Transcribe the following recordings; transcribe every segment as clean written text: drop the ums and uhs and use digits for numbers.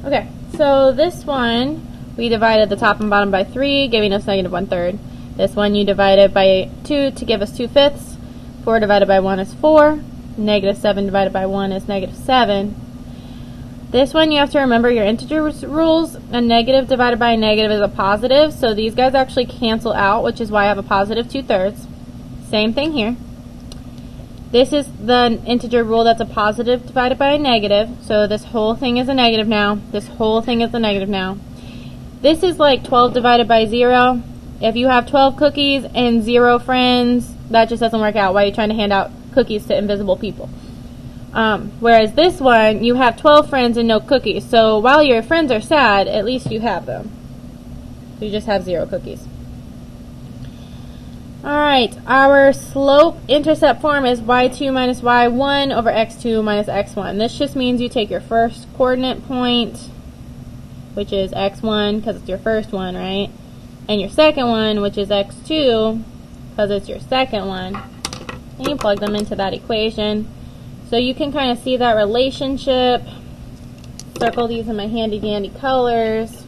Okay, so this one, we divided the top and bottom by 3, giving us negative 1/3. This one you divided by 2 to give us 2/5. 4 divided by 1 is 4. Negative 7 divided by 1 is negative 7. This one you have to remember your integer rules. A negative divided by a negative is a positive, so these guys actually cancel out, which is why I have a positive 2/3. Same thing here. This is the integer rule that's a positive divided by a negative, so this whole thing is a negative now. This whole thing is a negative now. This is like 12 divided by 0. If you have 12 cookies and 0 friends, that just doesn't work out. Why are you trying to hand out cookies to invisible people? Whereas this one, you have 12 friends and no cookies. So while your friends are sad, at least you have them. You just have 0 cookies. Alright, our slope-intercept form is y2 minus y1 over x2 minus x1. This just means you take your first coordinate point, which is x1 because it's your first one, right? And your second one, which is x2 because it's your second one. And you plug them into that equation. So you can kind of see that relationship. Circle these in my handy-dandy colors.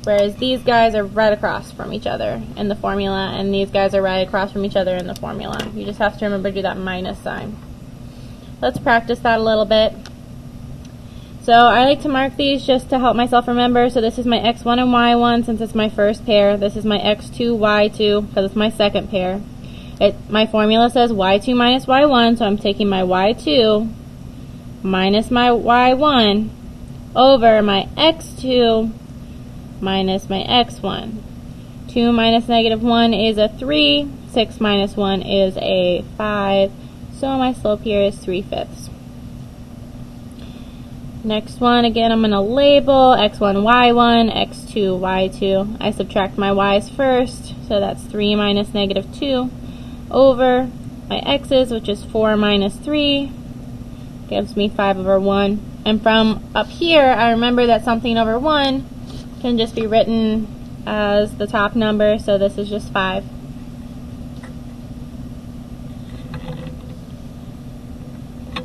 Whereas these guys are right across from each other in the formula, and these guys are right across from each other in the formula. You just have to remember to do that minus sign. Let's practice that a little bit. So I like to mark these just to help myself remember. So this is my x1 and y1 since it's my first pair. This is my x2, y2 because it's my second pair. My formula says y2 minus y1, so I'm taking my y2 minus my y1 over my x2 minus my x1. 2 minus negative 1 is a 3. 6 minus 1 is a 5. So my slope here is 3/5. Next one, again, I'm going to label x1, y1, x2, y2. I subtract my y's first, so that's 3 minus negative 2 over my x's, which is 4 minus 3, gives me 5 over 1. And from up here, I remember that something over 1 can just be written as the top number, so this is just 5.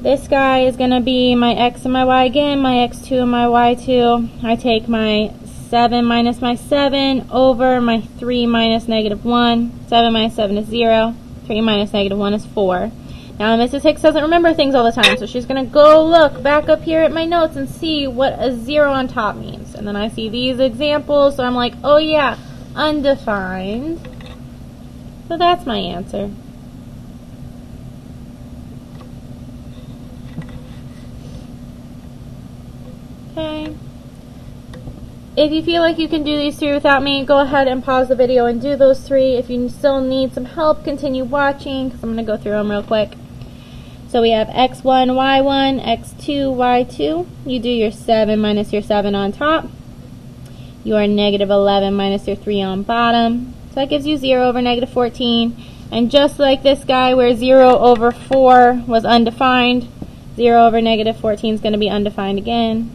This guy is going to be my x and my y again, my x2 and my y2. I take my 7 minus my 7 over my 3 minus negative 1. 7 minus 7 is 0. 3 minus negative 1 is 4. Now, Mrs. Hicks doesn't remember things all the time, so she's going to go look back up here at my notes and see what a 0 on top means. And then I see these examples, so I'm like, oh yeah, undefined. So that's my answer. Okay. If you feel like you can do these 3 without me, go ahead and pause the video and do those 3. If you still need some help, continue watching, because I'm going to go through them real quick. So we have x1, y1, x2, y2. You do your 7 minus your 7 on top. Your negative 11 minus your 3 on bottom. So that gives you 0 over negative 14. And just like this guy where 0 over 4 was undefined, 0 over negative 14 is going to be undefined again.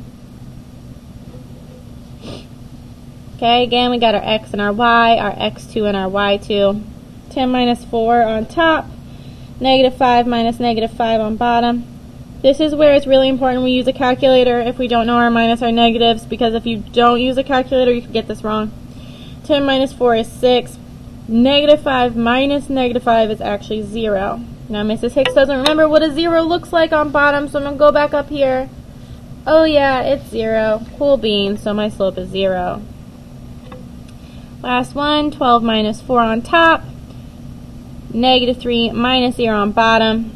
Okay, again we got our x and our y, our x2 and our y2. 10 minus 4 on top. Negative 5 minus negative 5 on bottom. This is where it's really important we use a calculator if we don't know our minus or negatives, because if you don't use a calculator, you can get this wrong. 10 minus 4 is 6. Negative 5 minus negative 5 is actually 0. Now, Mrs. Hicks doesn't remember what a 0 looks like on bottom, so I'm going to go back up here. Oh, yeah, it's 0. Cool beans, so my slope is 0. Last one, 12 minus 4 on top. Negative 3 minus 0 on bottom.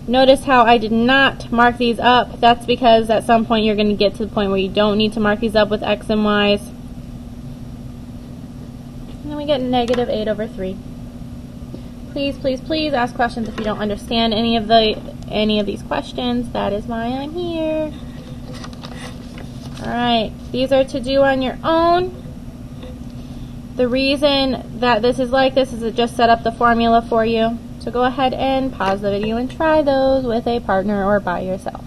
Notice how I did not mark these up. That's because at some point you're going to get to the point where you don't need to mark these up with x and y's. And then we get negative 8 over 3. Please, please, please ask questions if you don't understand any of these questions. That is why I'm here. Alright, these are to do on your own. The reason that this is like this is it just set up the formula for you. So go ahead and pause the video and try those with a partner or by yourself.